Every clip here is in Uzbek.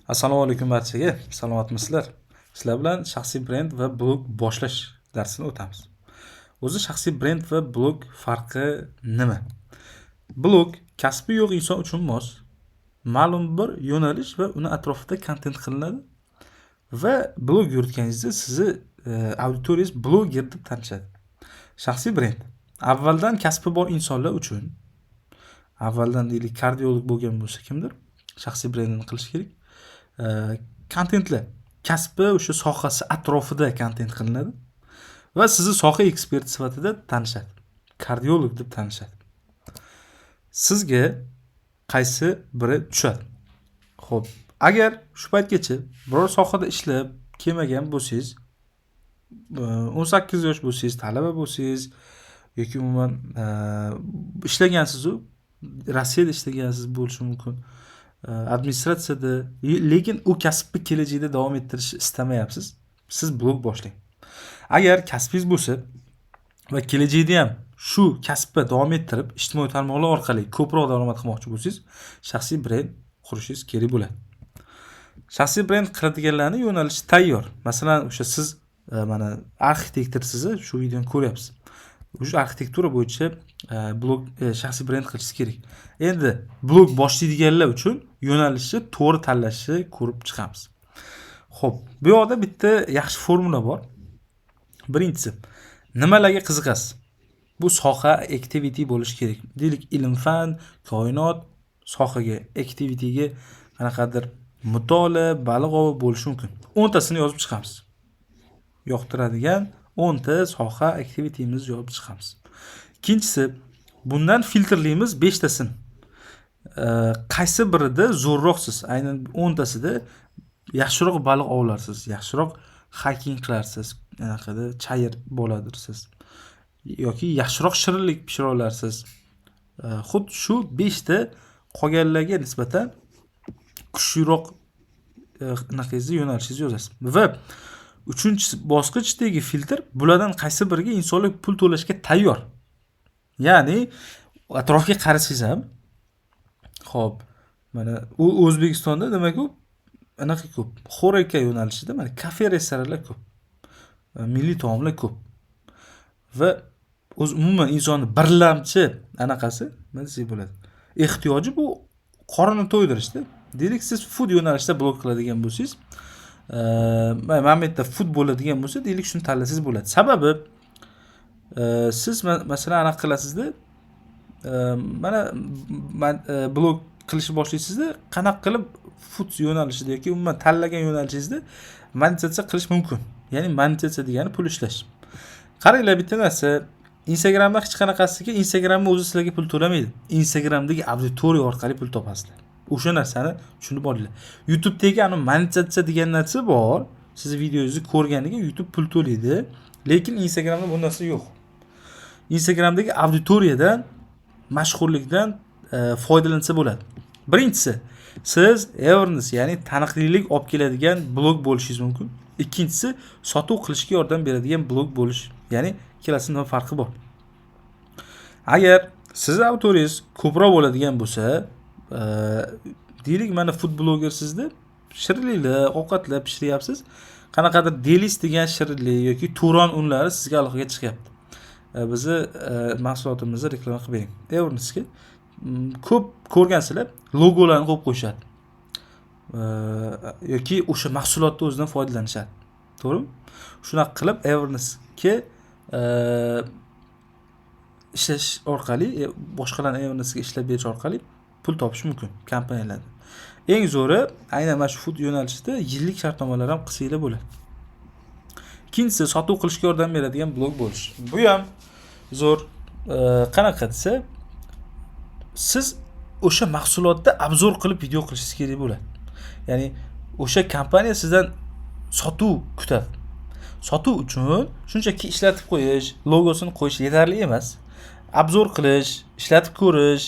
Assalomu alaykum barchaga. Salomatmisizlar? Sizlar bilan shaxsiy brend va blog boshlash darsini o'tamiz. O'zi shaxsiy brend va blog farqi nima? Blog kasbi yo'q inson uchun mos, ma'lum bir yo'nalish va uni atrofida kontent qilinadi va blog yuritganingizda sizni auditoriyangiz bloger deb tanishadi. Shaxsiy brend avvaldan kasbi bor insonlar uchun, avvaldan deylik kardiolog bo'lgan bo'lsa kimdir, shaxsiy brendini qilish kerak. Kontentlar kasbi o'sha sohasi atrofida kontent qilinadi va sizni soha eksperti sifatida tanishadi. Kardiolog deb tanishadi. Sizga qaysi biri tushadi? Xo'p, agar shu paytgacha biror sohada ishlab kelmagan bo'lsangiz, 18 yosh bo'lsangiz, talaba bo'lsangiz yoki umuman ishlagansiz-u, Rossiyada ishlagansiz bo'lishi mumkin. Administratsiyada, lekin u kasbni kelajakda davom ettirishni istamayapsiz. Siz blog boshlang. Agar kasbingiz bo'lsa va kelajakda ham shu kasbni davom ettirib, ijtimoiy tarmoqlar orqali ko'proq daromad qilmoqchi bo'lsangiz, shaxsiy brend qurishingiz kerak bo'ladi. Shaxsiy brend qiladiganlarning yo'nalishi tayyor. Masalan, o'sha siz mana arxitektorsiz, shu videoni ko'ryapsiz. O'sha arxitektura bo'yicha blog shaxsiy brend qilishingiz kerak. Endi blog boshlaydiganlar uchun yo'nalishni to'g'ri tanlashni ko'rib chiqamiz. Xo'p, bu yerda bitta yaxshi formula bor. Birinchisi, nimalarga qiziqasiz? Bu soha activity bo'lishi kerak. Deylik, ilm-fan, koinot sohaga, activityga qanaqadir mutolaa, baliq ovi bo'lishi mumkin. 10 tasini yozib chiqamiz. Yoqtiradigan 10 ta soha activity'mizni yozib chiqamiz. Ikkinchisi, bundan filtrlaymiz 5 tasini. Qaysi birida zo'rroqsiz? Aynan 10 tasida yaxshiroq baliq ovlarsiz, yaxshiroq hiking qilarsiz, anaqada chayir bo'ladirsiz. Yoki yaxshiroq shirinlik pishira olarsiz. Xuddi shu 5 ta qolganlarga nisbatan kuchliroq anaqangizni yo'nalishingizni yozasiz. Va 3-bosqichdagi filtr, bulardan qaysi biriga insonlar pul to'lashga tayyor. Ya'ni atrofga qarasangiz ham, xo'p, mana u O'zbekistonda nima ko'p? Anaqa ko'p. Xo'raka yo'nalishida mana kafe, restoranlar ko'p. Milliy taomlar ko'p. Va umuman insonni birlamchi anaqasi nima desak bo'ladi? Ehtiyoji bu qorinni to'ydirishda. Deylik, siz food yo'nalishida blog qiladigan bo'lsangiz, mana bu yerda food bo'ladigan bo'lsa, deylik, shuni tanlasangiz bo'ladi. Sababi siz masalan anaqa qilasizda, mana blog qilishni boshlaysizda, qanaqa qilib food yo'nalishida yoki umuman tanlagan yo'nalishingizda monetizatsiya qilish mumkin. Ya'ni monetizatsiya degani pul ishlash. Qaranglar, bitta narsa, Instagramda hech qanaqasiga Instagramning o'zi sizlarga pul to'lamaydi. Instagramdagi auditoriya orqali pul topasizlar. O'sha narsani tushunib olinglar. YouTube'dagi ana monetizatsiya degan narsa bor. Siz videongizni ko'rganiga YouTube pul to'laydi, lekin Instagramda bu narsa yo'q. Instagramdagi auditoriyadan, mashhurlikdan foydalansa bo'ladi. Birinchisi, siz awareness, ya'ni taniqlilik olib keladigan blog bo'lishingiz mumkin. Ikkinchisi, sotuv qilishga yordam beradigan blog bo'lish. Ya'ni ikkalasining nima farqi bor? Agar siz auditoriyangiz ko'proq bo'ladigan bo'lsa, deylik, mana food blogersizda, shirinliklar, ovqatlar pishiryapsiz. Qanaqadir delis degan shirinlik yoki turon unlari sizga aloqaga chiqyapti. Bizni mahsulotimizni reklama qilib bering. Awarenessga ko'p ko'rgansizlar, logolarni qo'yib qo'yishadi. Yoki o'sha mahsulotni o'zidan foydalanishadi. To'g'rimi? Shunaqa qilib awarenessga ishlash orqali, boshqalarning awarenessga ishlab berish orqali pul topish mumkin kompaniyalarda. Eng zo'ri aynan mana shu food yo'nalishida yillik shartnomalar ham qilsanglar bo'ladi. Ikkinchisi, sotuv qilishga yordam beradigan blog bo'lish. Bu ham zo'r. Qanaqa desa, siz o'sha mahsulotni obzor qilib video qilishingiz kerak bo'ladi. Ya'ni o'sha kompaniya sizdan sotuv kutadi. Sotuv uchun shunchaki ishlatib qo'yish, logosini qo'yish yetarli emas. Obzor qilish, ishlatib ko'rish,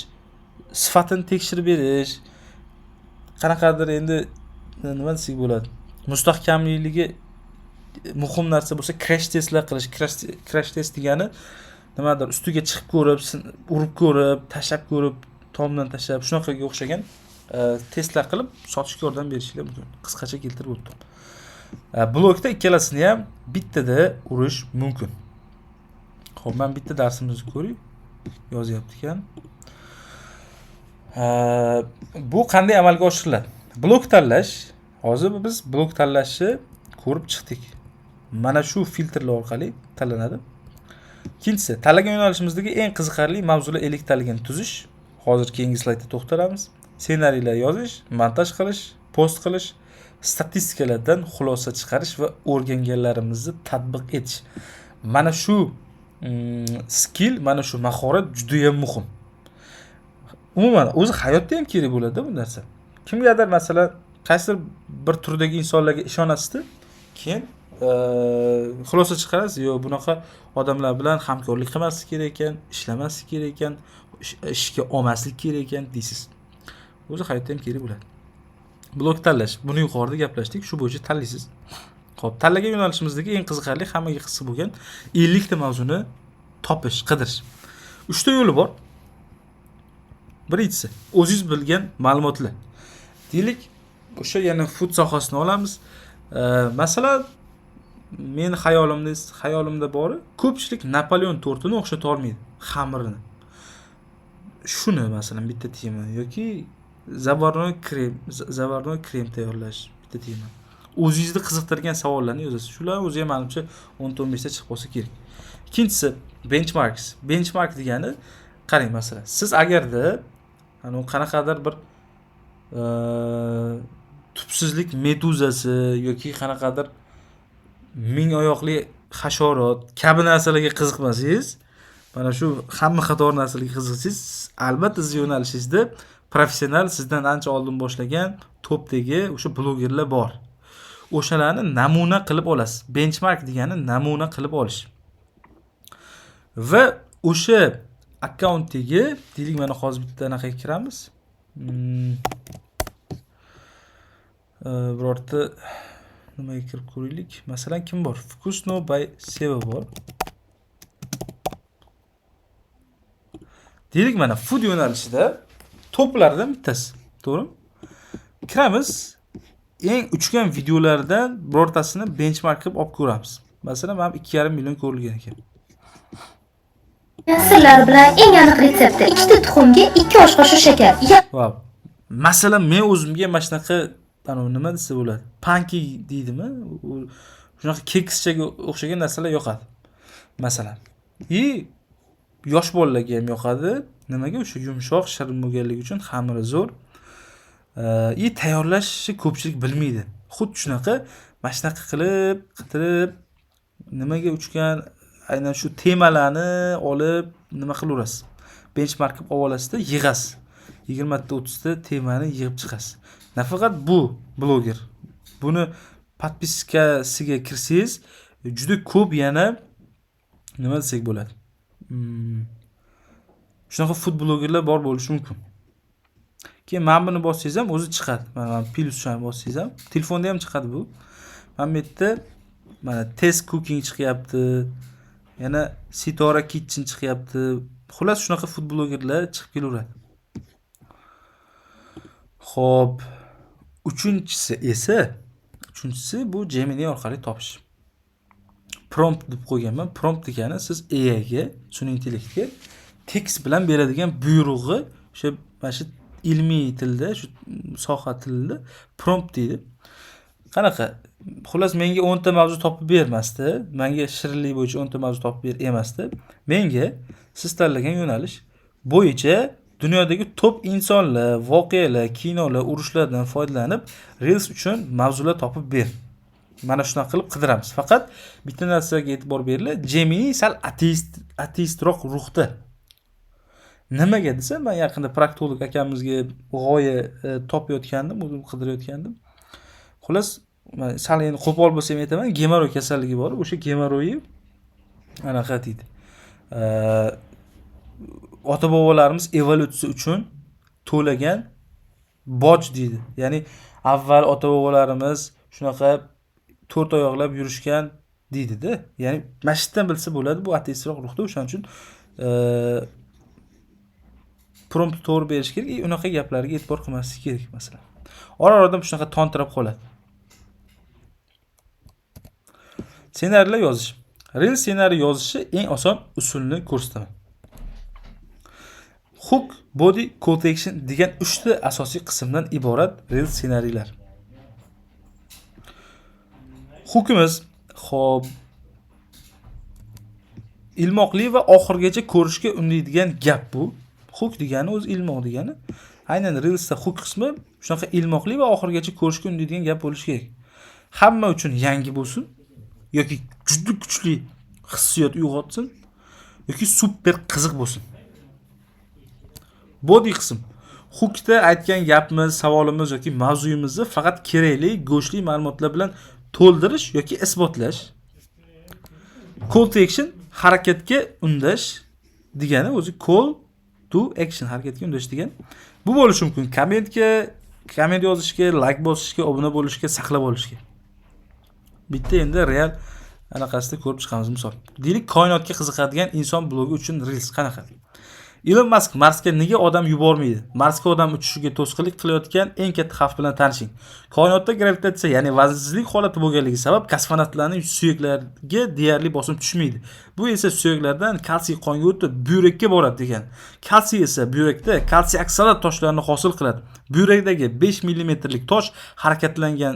sifatini tekshirib berish, qanaqadir endi nima desak bo'ladi? Mustahkamligi muhim narsa bo'lsa, crash testlar qilish. Crash test degani nimadir ustiga chiqib ko'rib, urib ko'rib, tashlab ko'rib, tomdan tashlab, shunaqaga o'xshagan testlar qilib sotishga yordam berishingiz mumkin. Qisqacha keltirib o'tdim. Blokda ikkalasini ham bittada urish mumkin. Xo'p, men bitta darsimizni ko'ray. Yozyapti ekan. Bu qanday amalga oshiriladi? Blok tanlash. Hozir biz blok tanlashni ko'rib chiqdik. Mana shu filtrlar orqali tanlanadi. Ikkinchisi, tanlagan yo'nalishimizdagi eng qiziqarli mavzular elektrligini tuzish. Hozir keyingi slaydda to'xtalamiz. Ssenariylar yozish, montaj qilish, post qilish, statistikalardan xulosa chiqarish va o'rganganlarimizni tatbiq etish. Mana shu skill, mana shu mahorat juda ham muhim. Umuman o'zi hayotda ham kerak bo'ladi bu narsa. Kimgadir masalan qaysidir bir turdagi insonlarga ishonasizda, keyin xulosa chiqarasiz, yo bunaqa odamlar bilan hamkorlik qilmaslik kerak ekan, ishlamaslik kerak ekan, ishga olmaslik kerak ekan deysiz. O'zi hayotda ham kerak bo'ladi. Blok tanlash. Buni yuqorida gaplashdik, shu bo'yicha tanlaysiz. Xo'p, tanlagan yo'nalishimizdagi eng qiziqarli, hammaga qiziq bo'lgan 50 ta mavzuni topish, qidirish. 3 ta yo'li bor. Birinchisi, o'zingiz bilgan ma'lumotlar. Deylik, o'sha yana food sohasini olamiz. Masalan, men xayolimda bori, ko'pchilik Napoleon tortini o'xshata olmaydi, xamirini. Shuni masalan bitta tema yoki zavarnoy krem tayyorlash bitta tema. O'zingizni qiziqtirgan savollarni yozasiz. Shular o'zi ham menimcha 10-15 ta chiqib qolsa kerak. Ikkinchisi, benchmarks. Benchmark degani, qarang masalan, siz agarda qanaqadir bir tubsizlik meduzasi yoki qanaqadir ming oyoqli hasharot kabi narsalarga qiziqmasangiz, mana shu hamma qator narsalarga qiziqsangiz, albatta siz yo'nalishingizda professional, sizdan ancha oldin boshlagan topdagi o'sha blogerlar bor. O'shalarni namuna qilib olasiz. Benchmark degani namuna qilib olish. Va o'sha akkauntdagi, deylik, mana hozir bitta anaqa kiramiz. Birorta nimaga kirib ko'raylik. Masalan, kim bor? Vkusno by Seva bor. Deylik, mana food yo'nalishida toplardan bittasi, to'g'rimi? Kiramiz, eng uchgan videolardan birortasini benchmark qilib olib ko'ramiz. Masalan, men 2,5 million ko'rilgan ekan. Sirlar bilan eng aniq retsepti: 2 ta tuxumga 2 osh qoshiq shakar. Wow. Masalan, men o'zimga mana shunaqa nima desa bo'ladi? Pankek deydimi? Shunaqa kekschaga o'xshagan narsalar yoqadi. Masalan. Yosh bolalarga ham yoqadi. Nimaga? O'sha yumshoq, shirin bo'lganligi uchun, xamiri zo'r. Tayyorlashni ko'pchilik bilmaydi. Xuddi shunaqa, mana shunaqa qilib, qidirib, nimaga uchgan, aynan shu temalarni olib nima qilaverasiz? Benchmark qilib olasizda, yig'asiz. 20 ta 30 ta temani yig'ib chiqasiz. Nafaqat bu bloger. Buni podpiskasiga kirsangiz, juda ko'p yana nima desak bo'ladi? Shunaqa food blogerlar bor bo'lishi mumkin. Keyin men buni bossangiz ham o'zi chiqadi. Mana plus shani bossangiz ham, telefonda ham chiqadi bu. Mana bu yerda mana test cooking chiqyapti. Yana Sitora Kitchen chiqyapti. Xullas shunaqa food blogerlar chiqib kelaveradi. Xo'p, uchinchisi bu Gemini orqali topish. Prompt deb qo'yganman. Prompt degani siz AI ga, sun'iy intellektga tekst bilan beradigan buyrug'i, o'sha mana shu ilmiy tilda, shu soha tilida prompt deydi. Qanaqa? Xullas menga 10 ta mavzu topib bermasdi. Menga shirinlik bo'yicha 10 ta mavzu topib ber emasdi. Menga siz tanlagan yo'nalish bo'yicha dunyodagi top insonlar, voqealar, kinolar, urushlardan foydalanib Reels uchun mavzular topib ber. Mana shunaqa qilib qidiramiz. Faqat bitta narsaga e'tibor beringlar. Gemini sal ateistroq ruhda. Nimaga desa, men yaqinda proktolog akamizga g'oya topayotgandim, o'zim qidirayotgandim. Xullas, men sal endi qo'pol bo'lsam aytaman, gemoroy kasalligi bor. O'sha gemoroyi anaqa deydi. Ota-bobolarimiz evolyutsiya uchun to'lagan boj deydi. Ya'ni avval ota-bobolarimiz shunaqa 4 oyoqlab yurishgan deydi-da. Ya'ni mashitdan bilsa bo'ladi, bu ateistroq ruhda. O'shaning uchun prompt to'g'ri berish kerak, unaqa gaplarga e'tibor qilmaslik kerak masalan. Ora-oradan shunaqa tontirab qoladi. Ssenariyalar yozish. Reels ssenariy yozishi eng oson usulni ko'rsataman. Hook, body, call to action degan 3 ta asosiy qismdan iborat Reels ssenariylar. Hookimiz xo'p ilmoqli va oxirgacha ko'rishga undaydigan gap bu. Hook degani o'zi ilmoq degani. Aynan Reels'da hook qismi shunaqa ilmoqli va oxirgacha ko'rishga undaydigan gap bo'lishi kerak. Hamma uchun yangi bo'lsin yoki juda kuchli hissiyot uyg'otsin yoki super qiziq bo'lsin. Body qism. Hookda aytgan gapimiz, savolimiz yoki mavzuyimizni faqat kerakli, go'shli ma'lumotlar bilan to'ldirish yoki isbotlash. Call to action harakatga undash degani o'zi call to action harakatga undash degan. Bu bo'lishi mumkin komment yozishga, like bosishga, obuna bo'lishga, saqlab olishga. Bitta endi real anaqasida ko'rib chiqamiz misol. Deylik koinotga qiziqadigan inson blogi uchun Reels qanaqa? Elon Musk Marsga nega odam yubormaydi? Marsga odam uchishiga to'sqinlik qilayotgan eng katta xavf bilan tanishing. Koinotda gravitatsiya, ya'ni vaznsizlik holati bo'lganligi sabab kosmonavtlarning suyaklariga deyarli bosim tushmaydi. Bu esa suyaklardan kalsiy qonga o'tib, buyrakka boradi degan. Kalsiy esa buyrakda kalsiy oksalat toshlarni hosil qiladi. Buyrakdagi 5 mm tosh harakatlangan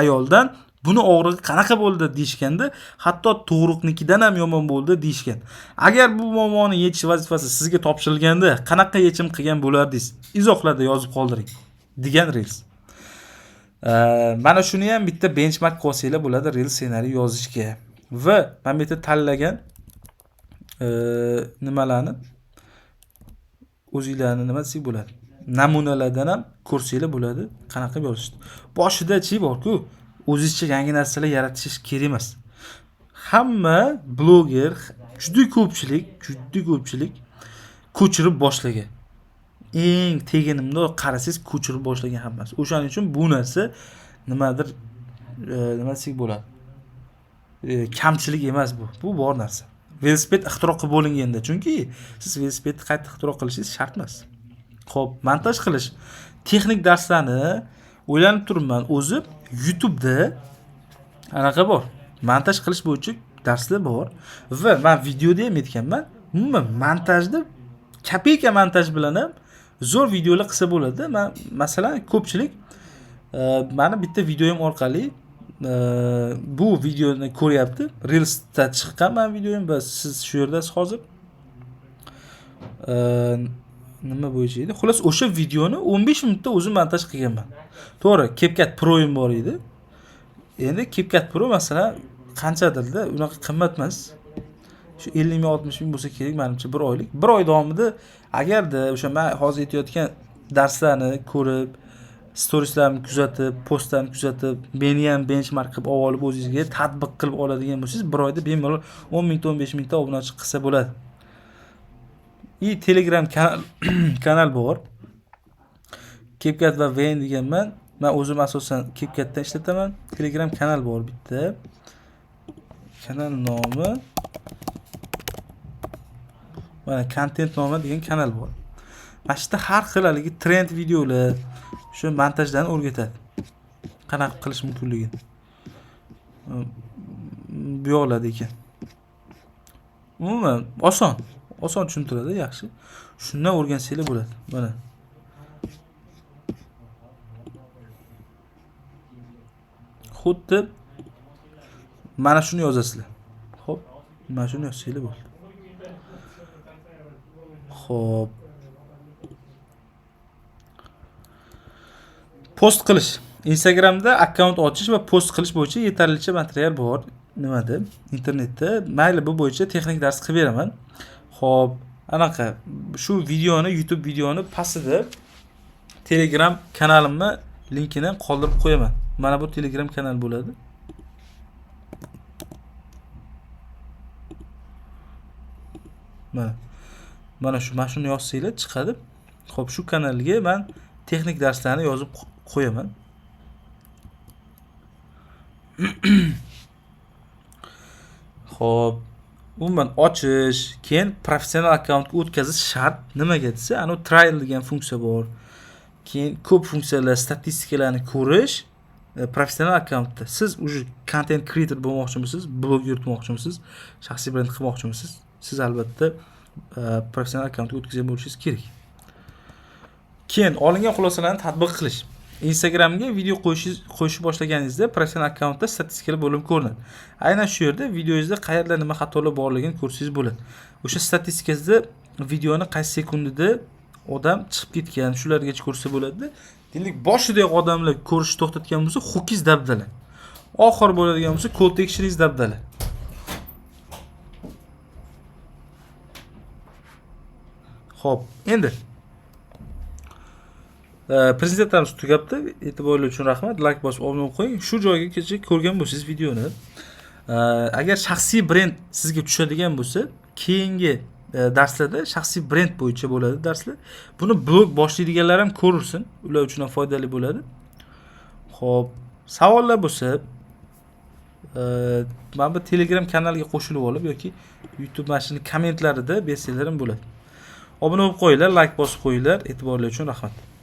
ayoldan buni og'rig'i qanaqa bo'ldi deyishganda, hatto tug'ruqnikidan ham yomon bo'ldi deyishgan. Agar bu muammoni yechish vazifasi sizga topshirilganda, qanaqa yechim qilgan bo'lardingiz? Izohlarda yozib qoldiring degan Reels. Mana shuni ham bitta benchmark qilsanglar bo'ladi Reels ssenariy yozishga. Va men bu yerda tanlagan nimalarni o'zingizlarni nima desak bo'ladi? Namunalardan ham ko'rsanglar bo'ladi, qanaqa yozishni. Boshida-chi bor-ku, o'zingizcha yangi narsalar yaratish kerak emas. Hamma bloger, juda ko'pchilik ko'chirib boshlagan. Eng teginimda qarasangiz ko'chirib boshlagan hammasi. O'shaning uchun bu narsa nimadir nima desak bo'ladi? Kamchilik emas bu. Bu bor narsa. Velosiped ixtiro qilib bo'linganda, chunki siz velosipedni qayta ixtiro qilishingiz shart emas. Xo'p, montaj qilish, texnik darslarni o'ylanib turibman. O'zi YouTube'da anaqa bor. Montaj qilish bo'yicha darslar bor va men videoda ham aytganman. Umuman montajda kopeyka montaj bilan ham zo'r videolar qilsa bo'ladi. Men masalan ko'pchilik meni bitta videoyim orqali bu videoni ko'ryapti. Reels'da chiqqan men videoyim va siz shu yerdasiz hozir. Nima bo'yicha edi? Xullas o'sha videoni 15 minutda o'zim montaj qilganman. To'g'ri, CapCut Pro'im bor edi. Endi CapCut Pro masalan qanchadirda, unaqa qimmat emas. Shu 50 ming 60 ming bo'lsa kerak menimcha 1 oylik. 1 oy davomida agarda o'sha men hozir aytayotgan darslarni ko'rib, storieslarni kuzatib, postlarni kuzatib, meni ham benchmark qilib olib o'zingizga tatbiq qilib oladigan bo'lsangiz, 1 oyda bemalol 10 ming 15 mingta obunachi qilsa bo'ladi. Telegram kanal bor. CapCut va Vine deganman. Men o'zim asosan CapCutdan ishlataman. Telegram kanal bor bitta. Kanal nomi mana content nomi degan kanal bor. Mana shu har xil haligi trend videolar, shu montajlarni o'rgatadi. Qanaqa qilish mumkinligini. Bu yoqlarda ekan. Umuman oson tushuntiradi, yaxshi. Shundan o'rgansanglar bo'ladi. Mana. Xuddi mana shuni yozasizlar. Xo'p, mana shuni yozsanglar bo'ladi. Xo'p. Post qilish. Instagramda akkaunt ochish va post qilish bo'yicha yetarlicha material bor. Nimada? Internetda. Mayli bu bo'yicha texnik dars qilib beraman. Xo'p, anaqa shu videoni, YouTube videoni pastida Telegram kanalimni linkini qoldirib qo'yaman. Mana bu Telegram kanal bo'ladi. Mana shuni yozsanglar chiqadi. Xo'p, shu kanalga men texnik darslarni yozib qo'yaman. Xo'p, umuman ochish, keyin professional akkauntga o'tkazish shart. Nimaga desa, ana trial degan funksiya bor. Keyin ko'p funksiyalar, statistikalarni ko'rish professional akkauntda. Siz uje content creator bo'lmoqchimisiz, blog yuritmoqchimisiz, shaxsiy brend qilmoqchimisiz? Siz albatta professional akkauntga o'tkazgan bo'lishingiz kerak. Keyin olingan xulosalarni tatbiq qilish. Instagramga video qo'yishni boshlaganingizda professional akkauntda statistikalar bo'limi ko'rinadi. Aynan shu yerda videoyingizda qayerda nima xatolar borligini ko'rsangiz bo'ladi. O'sha statistikasida videoni qaysi sekundida odam chiqib ketgan, shulargacha ko'rsa bo'ladi. Demak, boshidayoq odamlar ko'rishni to'xtatgan bo'lsa, ho'kiz dabdala. Oxir bo'ladigan bo'lsa, qo'l tekshiringiz dabdala. Xo'p, endi prezentlarimiz tugabdi. E'tiboringiz uchun rahmat. Like bosib, obuna bo'lib qo'ying. Shu joygacha ko'rgan bo'lsangiz videoni, agar shaxsiy brend sizga tushadigan bo'lsa, keyingi darslarda shaxsiy brend bo'yicha bo'ladi darslar. Buni blog boshlaydiganlar ham ko'rsin. Ular uchun ham foydali bo'ladi. Xo'p, savollar bo'lsa, mana bu Telegram kanaliga qo'shilib olib yoki YouTube mashini kommentlarida bersanglar ham bo'ladi. Obuna bo'lib qo'yinglar, like bosib qo'yinglar. E'tiboringiz uchun rahmat.